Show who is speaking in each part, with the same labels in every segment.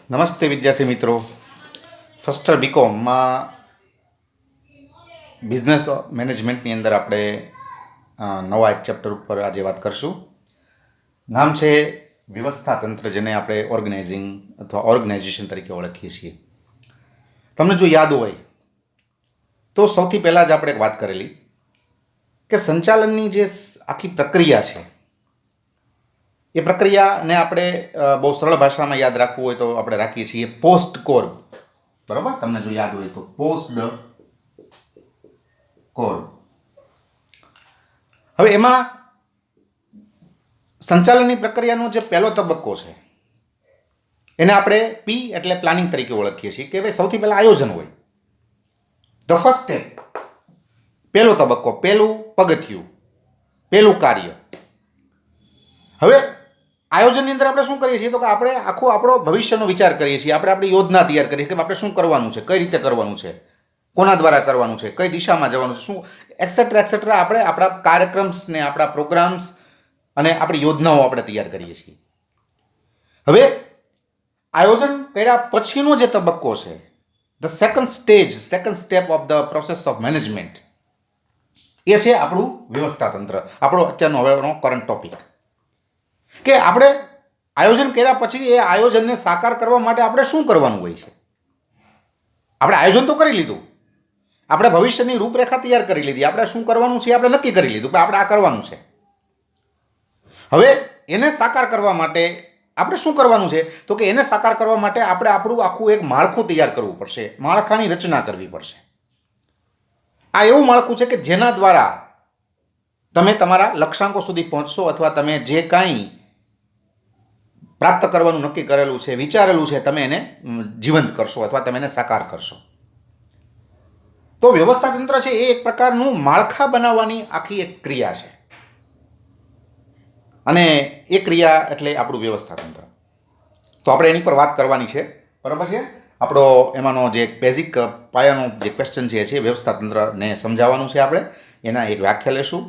Speaker 1: નમસ્તે વિદ્યાર્થી મિત્રો. ફર્સ્ટ યર બીકોમમાં બિઝનેસ મેનેજમેન્ટની અંદર આપણે નવા એક ચેપ્ટર ઉપર આજે વાત કરશું. નામ છે વ્યવસ્થા તંત્ર, જેને આપણે ઓર્ગેનાઇઝિંગ અથવા ઓર્ગેનાઇઝેશન તરીકે ઓળખીએ છીએ. તમને જો યાદ હોય તો સૌથી પહેલાં જ આપણે એક વાત કરેલી કે સંચાલનની જે આખી પ્રક્રિયા છે એ પ્રક્રિયાને આપણે બહુ સરળ ભાષામાં યાદ રાખવું હોય તો આપણે રાખીએ છીએ પોસ્ટ કોર. બરાબર, તમને જો યાદ હોય તો પોસ્ટ કોર. હવે એમાં સંચાલનની પ્રક્રિયાનો જે પહેલો તબક્કો છે એને આપણે પી એટલે પ્લાનિંગ તરીકે ઓળખીએ છીએ કે ભાઈ સૌથી પહેલાં આયોજન હોય. ધ ફર્સ્ટ સ્ટેપ, પહેલો તબક્કો, પહેલું પગથિયું, પહેલું કાર્ય. હવે આયોજનની અંદર આપણે શું કરીએ છીએ તો કે આપણે આખો આપણો ભવિષ્યનો વિચાર કરીએ છીએ. આપણે આપણી યોજના તૈયાર કરીએ કે આપણે શું કરવાનું છે, કઈ રીતે કરવાનું છે, કોના દ્વારા કરવાનું છે, કઈ દિશામાં જવાનું છે, શું એક્સેટ્રા એક્સેટ્રા. આપણે આપણા કાર્યક્રમ્સને, આપણા પ્રોગ્રામ્સ અને આપણી યોજનાઓ આપણે તૈયાર કરીએ છીએ. હવે આયોજન કર્યા પછીનો જે તબક્કો છે, the second stage, second step of the process of management, એ છે આપણું વ્યવસ્થા તંત્ર. આપણો અત્યારનો હવેનો કરંટ ટોપિક કે આપણે આયોજન કર્યા પછી એ આયોજનને સાકાર કરવા માટે આપણે શું કરવાનું હોય છે. આપણે આયોજન તો કરી લીધું, આપણે ભવિષ્યની રૂપરેખા તૈયાર કરી લીધી, આપણે શું કરવાનું છે આપણે નક્કી કરી લીધું કે આપણે આ કરવાનું છે. હવે એને સાકાર કરવા માટે આપણે શું કરવાનું છે તો કે એને સાકાર કરવા માટે આપણે આપણું આખું એક માળખું તૈયાર કરવું પડશે, માળખાની રચના કરવી પડશે. આ એવું માળખું છે કે જેના દ્વારા તમે તમારા લક્ષ્યાંકો સુધી પહોંચશો અથવા તમે જે કાંઈ પ્રાપ્ત કરવાનું નક્કી કરેલું છે, વિચારેલું છે, તમે એને જીવંત કરશો અથવા તમે એને સાકાર કરશો. તો વ્યવસ્થા તંત્ર છે એ એક પ્રકારનું માળખા બનાવવાની આખી એક ક્રિયા છે અને એ ક્રિયા એટલે આપણું વ્યવસ્થા તંત્ર. તો આપણે એની પર વાત કરવાની છે, બરાબર છે. આપણો એમાંનો જે બેઝિક પાયાનો જે ક્વેશ્ચન છે એ વ્યવસ્થા તંત્રને સમજાવવાનું છે. આપણે એના એક વ્યાખ્યા લેશું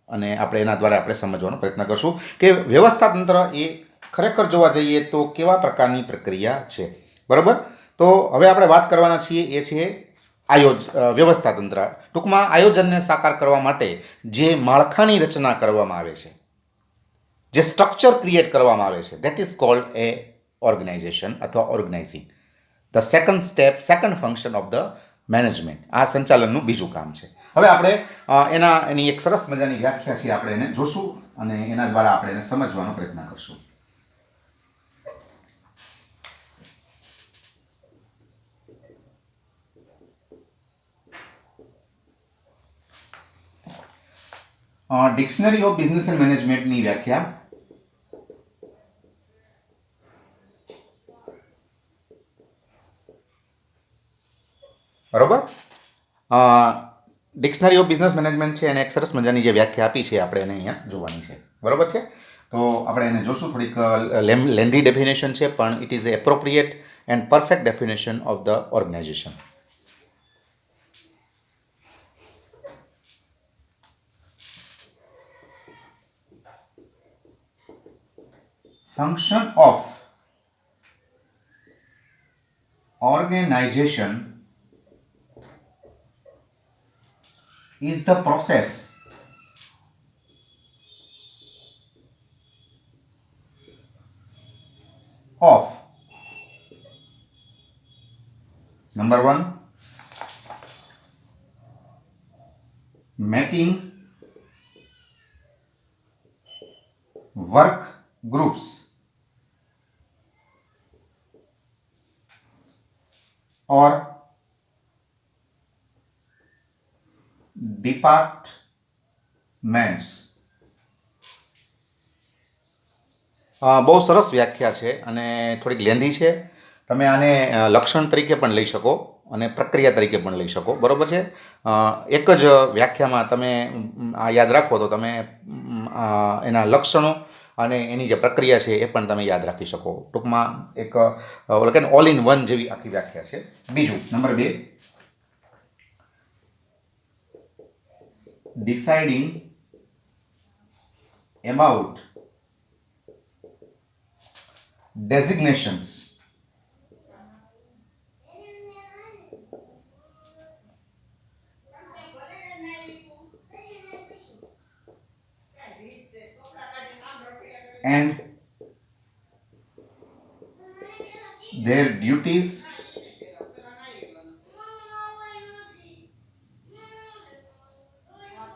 Speaker 1: અને આપણે એના દ્વારા આપણે સમજવાનો પ્રયત્ન કરશું કે વ્યવસ્થા તંત્ર એ ખરેખર જોવા જઈએ તો કેવા પ્રકારની પ્રક્રિયા છે. બરાબર, તો હવે આપણે વાત કરવાના છીએ એ છે વ્યવસ્થા તંત્ર. ટૂંકમાં આયોજનને સાકાર કરવા માટે જે માળખાની રચના કરવામાં આવે છે, જે સ્ટ્રક્ચર ક્રિએટ કરવામાં આવે છે, that is called a organization અથવા organizing. The second step, second function of the management. આ સંચાલનનું બીજું કામ છે. હવે આપણે એની એક સરસ મજાની વ્યાખ્યા છે, આપણે એને જોશું અને એના દ્વારા આપણે એને સમજવાનો પ્રયત્ન કરશું. ડિક્શનરી ઓફ બિઝનેસ એન્ડ મેનેજમેન્ટની વ્યાખ્યા. બરોબર, ડિક્શનરી ઓફ બિઝનેસ મેનેજમેન્ટ છે એને એક સરસ મજાની જે વ્યાખ્યા આપી છે આપણે એને અહીંયા જોવાની છે. બરોબર છે, તો આપણે એને જોશું. થોડીક લેન્ધી ડેફિનેશન છે પણ it is appropriate and perfect definition of the organization. Function of organization is the process of number one, making work groups or departments. બહુ સરસ વ્યાખ્યા છે અને થોડીક લેન્ધી છે. તમે આને લક્ષણ તરીકે પણ લઈ શકો અને પ્રક્રિયા તરીકે પણ લઈ શકો. બરાબર છે, એક જ વ્યાખ્યામાં તમે આ યાદ રાખો તો તમે એના લક્ષણો અને એની જે પ્રક્રિયા છે એ પણ તમે યાદ રાખી શકો. ટૂંકમાં એક ઓલ ઇન વન જેવી આખી વ્યાખ્યા છે. બીજું, number 2, deciding about designations and their duties,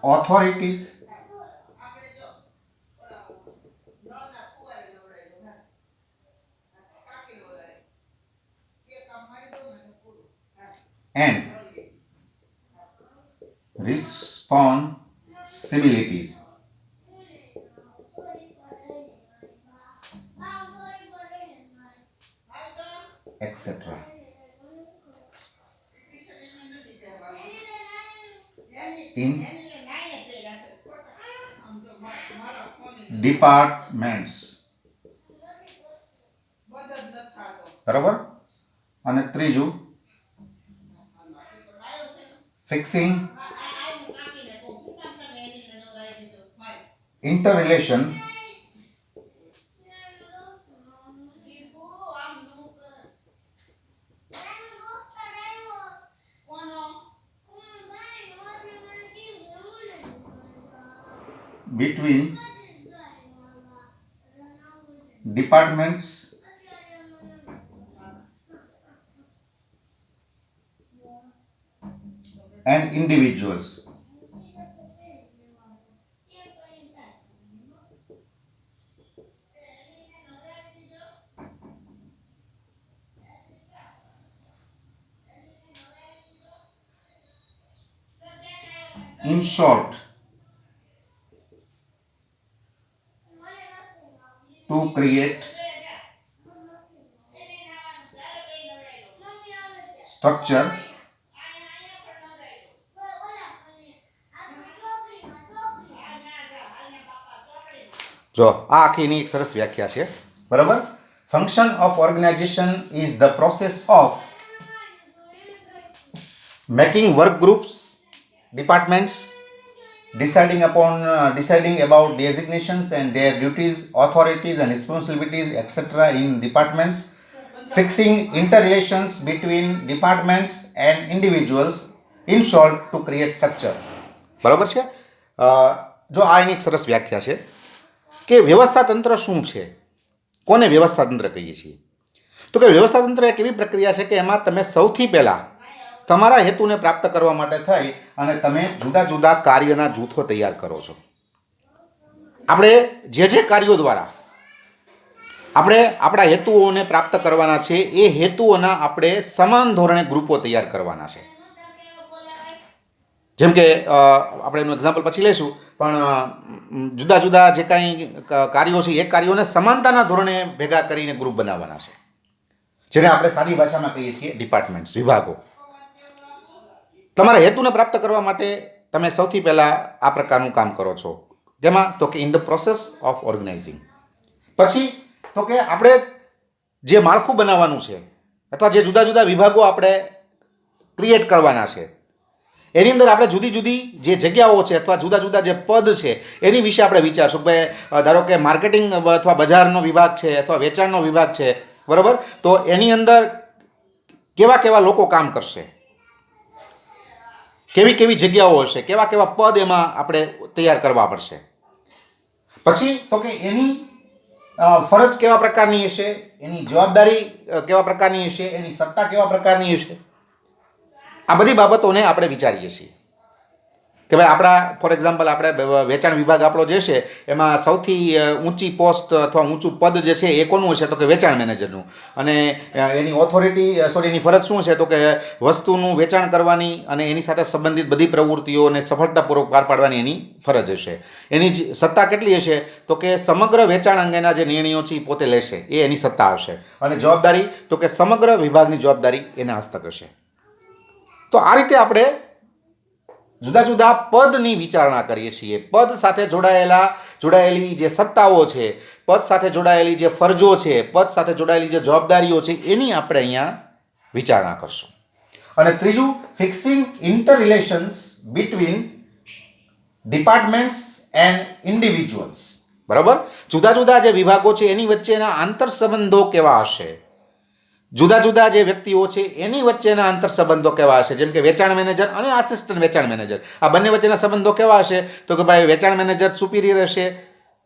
Speaker 1: authorities, and responsibilities. etc. in departments. બરાબર. અને ત્રીજું fixing interrelation between departments and individuals. In short, to create structure જો આ આખીની એક સરસ વ્યાખ્યા છે. બરાબર. Function of organization is the process of making work groups, departments, deciding about designations and their duties, authorities and responsibilities, etc. in departments, fixing interrelations between departments and individuals, in short, to create structure. બરાબર છે. જો આ એની એક સરસ વ્યાખ્યા છે કે વ્યવસ્થાતંત્ર શું છે, કોને વ્યવસ્થાતંત્ર કહીએ છીએ. તો કે વ્યવસ્થાતંત્ર એક એવી પ્રક્રિયા છે કે એમાં તમે સૌથી પહેલાં તમારા હેતુને પ્રાપ્ત કરવા માટે થઈ અને તમે જુદા જુદા કાર્યના જૂથો તૈયાર કરો છો. આપણે જે કાર્યો દ્વારા આપણે આપણા હેતુઓને પ્રાપ્ત કરવાના છે એ હેતુઓના આપણે સમાન ધોરણે ગ્રુપો તૈયાર કરવાના છે. જેમ કે આપણે એનું એક્ઝામ્પલ પછી લઈશું, પણ જુદા જુદા જે કાંઈ કાર્યો છે એ કાર્યોને સમાનતાના ધોરણે ભેગા કરીને ગ્રુપ બનાવવાના છે, જેને આપણે સાદી ભાષામાં કહીએ છીએ ડિપાર્ટમેન્ટ્સ, વિભાગો. તમારા હેતુને પ્રાપ્ત કરવા માટે તમે સૌથી પહેલાં આ પ્રકારનું કામ કરો છો. જેમાં તો કે in the process of organising. પછી તો કે આપણે જે માળખું બનાવવાનું છે અથવા જે જુદા જુદા વિભાગો આપણે ક્રિએટ કરવાના છે એની અંદર આપણે જુદી જુદી જે જગ્યાઓ છે અથવા જુદા જુદા જે પદ છે એની વિશે આપણે વિચારશું. કે ધારો કે માર્કેટિંગ અથવા બજારનો વિભાગ છે અથવા વેચાણનો વિભાગ છે, બરાબર. તો એની અંદર કેવા કેવા લોકો કામ કરશે, કેવી કેવી જગ્યાઓ હશે, કેવા કેવા પદ એમાં આપણે તૈયાર કરવા પડશે. પછી તો કે એની ફરજ કેવા પ્રકારની હશે, એની જવાબદારી કેવા પ્રકારની હશે, એની સત્તા કેવા પ્રકારની હશે. આ બધી બાબતોને આપણે વિચારીએ છીએ કે ભાઈ આપણા ફોર એક્ઝામ્પલ આપણે વેચાણ વિભાગ આપણો જે છે એમાં સૌથી ઊંચી પોસ્ટ અથવા ઊંચું પદ જે છે એ કોનું હશે, તો કે વેચાણ મેનેજરનું. અને એની એની ફરજ શું છે, તો કે વસ્તુનું વેચાણ કરવાની અને એની સાથે સંબંધિત બધી પ્રવૃત્તિઓને સફળતાપૂર્વક પાર પાડવાની એની ફરજ હશે. એની સત્તા કેટલી હશે, તો કે સમગ્ર વેચાણ અંગેના જે નિર્ણયો છે એ પોતે લેશે, એ એની સત્તા હશે. અને જવાબદારી તો કે સમગ્ર વિભાગની જવાબદારી એના હસ્તક હશે. તો આ રીતે આપણે જુદા જુદા પદની વિચારણા કરીએ છીએ. પદ સાથે જોડાયેલી જે સત્તાઓ છે, પદ સાથે જોડાયેલી જે ફરજો છે, પદ સાથે જોડાયેલી જે જવાબદારીઓ છે એની આપણે અહીંયા વિચારણા કરશું. અને ત્રીજું, fixing inter relations between departments and individuals. બરાબર. જુદા જુદા જે વિભાગો છે એની વચ્ચેના આંતર સંબંધો કેવા હશે, જુદા જુદા જે વ્યક્તિઓ છે એની વચ્ચેના આંતર સંબંધો કેવા હશે. જેમ કે વેચાણ મેનેજર અને આસિસ્ટન્ટ વેચાણ મેનેજર, આ બંને વચ્ચેના સંબંધો કેવા હશે, તો કે ભાઈ વેચાણ મેનેજર સુપિરિયર હશે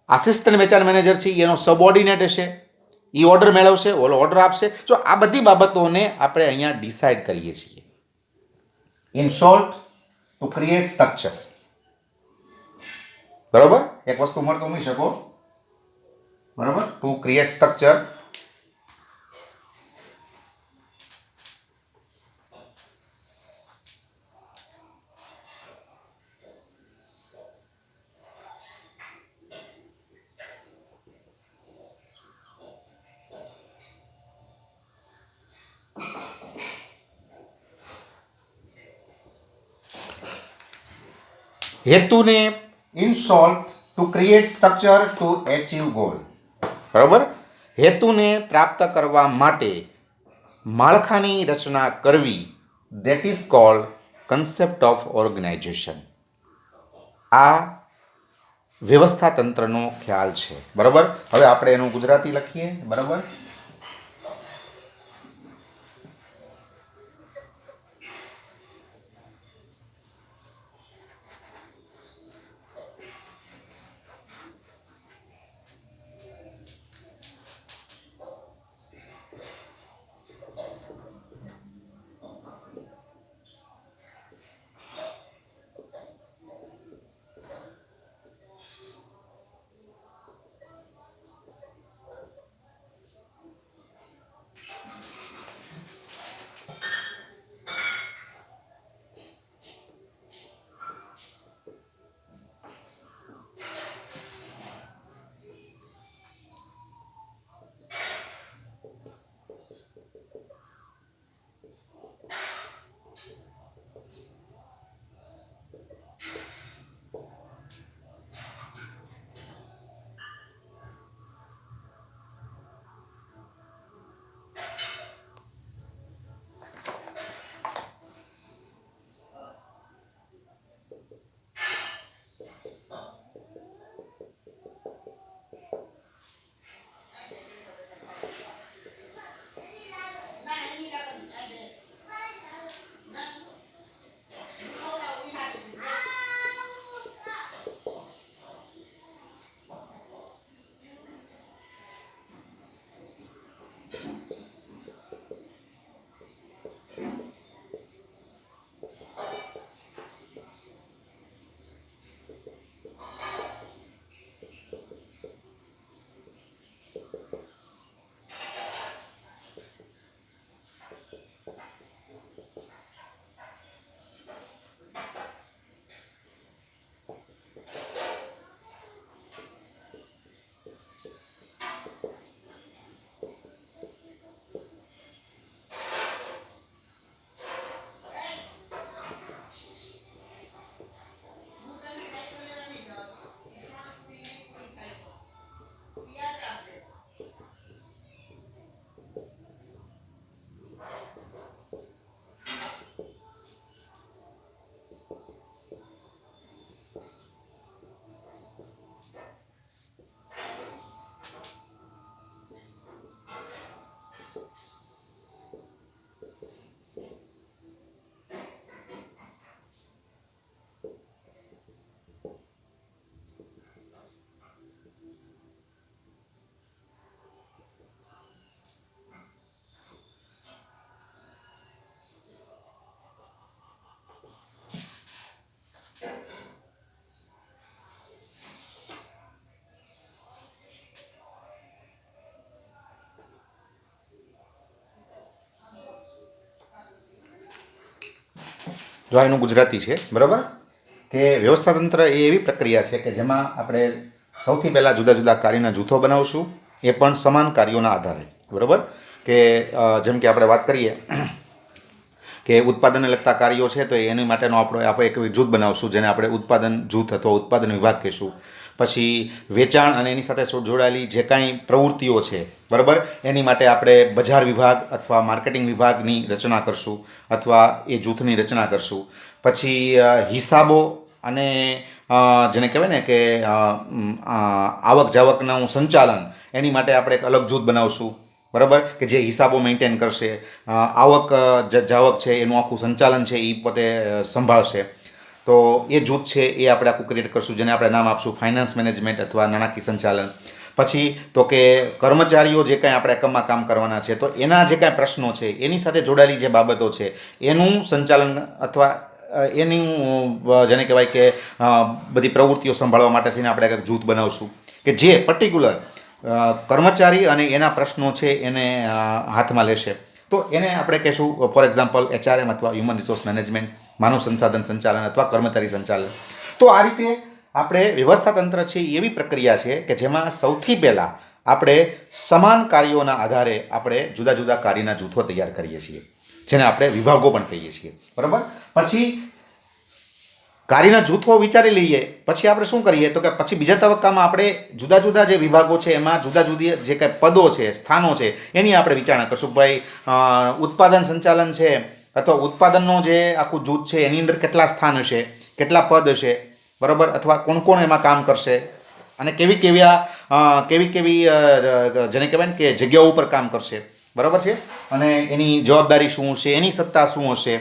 Speaker 1: આસિસ્ટન્ટ વેચાણ મેનેજર છે એનો સબઓર્ડિનેટ હશે, એ ઓર્ડર મેળવશે, ઓલો ઓર્ડર આપશે. જો આ બધી બાબતોને આપણે અહીંયા ડિસાઇડ કરીએ છીએ. In short, to create structure. બરોબર, એક વસ્તુ મળતો મૂકી શકો. બરોબર, ટુ ક્રિએટ સ્ટ્રક્ચર. હેતુને in short to create structure to achieve goal. બરાબર, હેતુને પ્રાપ્ત કરવા માટે માળખાની રચના કરવી, that is called concept of organization. આ વ્યવસ્થા તંત્રનો ખ્યાલ છે. બરાબર, હવે આપણે એનું ગુજરાતી લખીએ. બરાબર, જો એનું ગુજરાતી છે. બરાબર, કે વ્યવસ્થાતંત્ર એ એવી પ્રક્રિયા છે કે જેમાં આપણે સૌથી પહેલાં જુદા જુદા કાર્યના જૂથો બનાવશું, એ પણ સમાન કાર્યોના આધારે. બરાબર, કે જેમ કે આપણે વાત કરીએ કે ઉત્પાદનને લગતા કાર્યો છે તો એની માટેનો આપણે એક જૂથ બનાવશું જેને આપણે ઉત્પાદન જૂથ અથવા ઉત્પાદન વિભાગ કહીશું. પછી વેચાણ અને એની સાથે જોડાયેલી જે કાંઈ પ્રવૃત્તિઓ છે, બરાબર, એની માટે આપણે બજાર વિભાગ અથવા માર્કેટિંગ વિભાગની રચના કરશું અથવા એ જૂથની રચના કરશું. પછી હિસાબો અને જેને કહેવાય ને કે આવક જાવકનું સંચાલન, એની માટે આપણે એક અલગ જૂથ બનાવશું. બરાબર, કે જે હિસાબો મેન્ટેન કરશે, આવક જાવક છે એનું આખું સંચાલન છે એ પોતે સંભાળશે. તો એ જૂથ છે એ આપણે આખું ક્રિએટ કરશું, જેને આપણે નામ આપશું ફાઇનાન્સ મેનેજમેન્ટ અથવા નાણાકીય સંચાલન. પછી તો કે કર્મચારીઓ જે કાંઈ આપણે એકમમાં કામ કરવાના છે તો એના જે કાંઈ પ્રશ્નો છે એની સાથે જોડાયેલી જે બાબતો છે એનું સંચાલન અથવા એનું જેને કહેવાય કે બધી પ્રવૃત્તિઓ સંભાળવા માટે થઈને આપણે એક જૂથ બનાવશું કે જે પર્ટિક્યુલર કર્મચારી અને એના પ્રશ્નો છે એને હાથમાં લેશે. તો એને આપણે કહેશું ફોર એક્ઝામ્પલ HRM અથવા હ્યુમન રિસોર્સ મેનેજમેન્ટ, માનવ સંસાધન સંચાલન અથવા કર્મચારી સંચાલન. તો આ રીતે આપણે વ્યવસ્થા તંત્ર છે એવી પ્રક્રિયા છે કે જેમાં સૌથી પહેલાં આપણે સમાન કાર્યોના આધારે આપણે જુદા જુદા કાર્યના જૂથો તૈયાર કરીએ છીએ, જેને આપણે વિભાગો પણ કહીએ છીએ. બરાબર. પછી કાર્યના જૂથો વિચારી લઈએ પછી આપણે શું કરીએ તો કે પછી બીજા તબક્કામાં આપણે જુદા જુદા જે વિભાગો છે એમાં જુદા જુદી જે કાંઈ પદો છે, સ્થાનો છે એની આપણે વિચારણા કરશું. ભાઈ ઉત્પાદન સંચાલન છે અથવા ઉત્પાદનનો જે આખું જૂથ છે એની અંદર કેટલા સ્થાન હશે, કેટલા પદ હશે, બરાબર, અથવા કોણ કોણ એમાં કામ કરશે અને કેવી કેવી જેને કહેવાય ને કે જગ્યાઓ ઉપર કામ કરશે, બરાબર છે, અને એની જવાબદારી શું હશે, એની સત્તા શું હશે,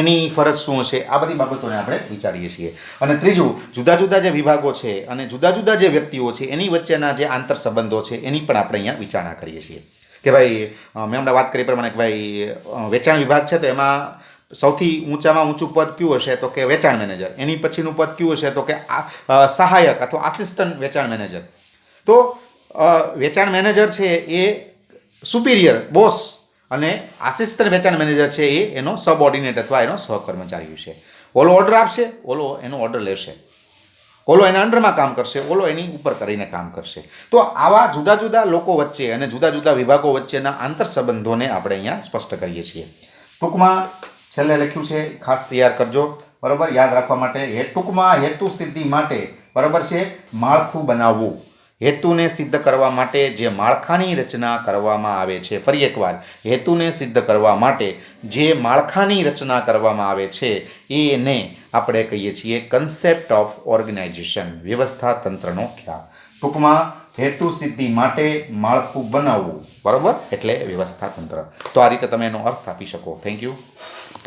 Speaker 1: એની ફરજ શું હશે, આ બધી બાબતોને આપણે વિચારીએ છીએ. અને ત્રીજું, જુદા જુદા જે વિભાગો છે અને જુદા જુદા જે વ્યક્તિઓ છે એની વચ્ચેના જે આંતર સંબંધો છે એની પણ આપણે અહીંયા વિચારણા કરીએ છીએ. કે ભાઈ મેં હમણાં વાત કરી પ્રમાણે કે ભાઈ વેચાણ વિભાગ છે તો એમાં સૌથી ઊંચામાં ઊંચું પદ કયું હશે તો કે વેચાણ મેનેજર. એની પછીનું પદ કયું હશે તો કે સહાયક અથવા આસિસ્ટન્ટ વેચાણ મેનેજર. તો વેચાણ મેનેજર છે એ સુપિરિયર બોસ અને આસિસ્ટન્ટ વેચાણ મેનેજર છે એ એનો સબઓર્ડિનેટ અથવા એનો સહકર્મચારી છે. ઓલો ઓર્ડર આપશે, ઓલો એનો ઓર્ડર લેશે, ઓલો એના અંડરમાં કામ કરશે, ઓલો એની ઉપર કરીને કામ કરશે. તો આવા જુદા જુદા લોકો વચ્ચે અને જુદા જુદા વિભાગો વચ્ચેના આંતર સંબંધોને આપણે અહીંયા સ્પષ્ટ કરીએ છીએ. ટૂંકમાં છેલ્લે લખ્યું છે, ખાસ તૈયાર કરજો, બરાબર, યાદ રાખવા માટે. ટૂંકમાં હેતુ સિદ્ધિ માટે, બરાબર છે, માળખું બનાવવું. હેતુને સિદ્ધ કરવા માટે જે માળખાની રચના કરવામાં આવે છે, ફરી એકવાર, હેતુને સિદ્ધ કરવા માટે જે માળખાની રચના કરવામાં આવે છે એને આપણે કહીએ છીએ કન્સેપ્ટ ઓફ ઓર્ગેનાઇઝેશન, વ્યવસ્થા તંત્રનો ખ્યાલ. ટૂંકમાં હેતુ સિદ્ધિ માટે માળખું બનાવવું, બરાબર, એટલે વ્યવસ્થા તંત્ર. તો આ રીતે તમે એનો અર્થ આપી શકો. Thank you.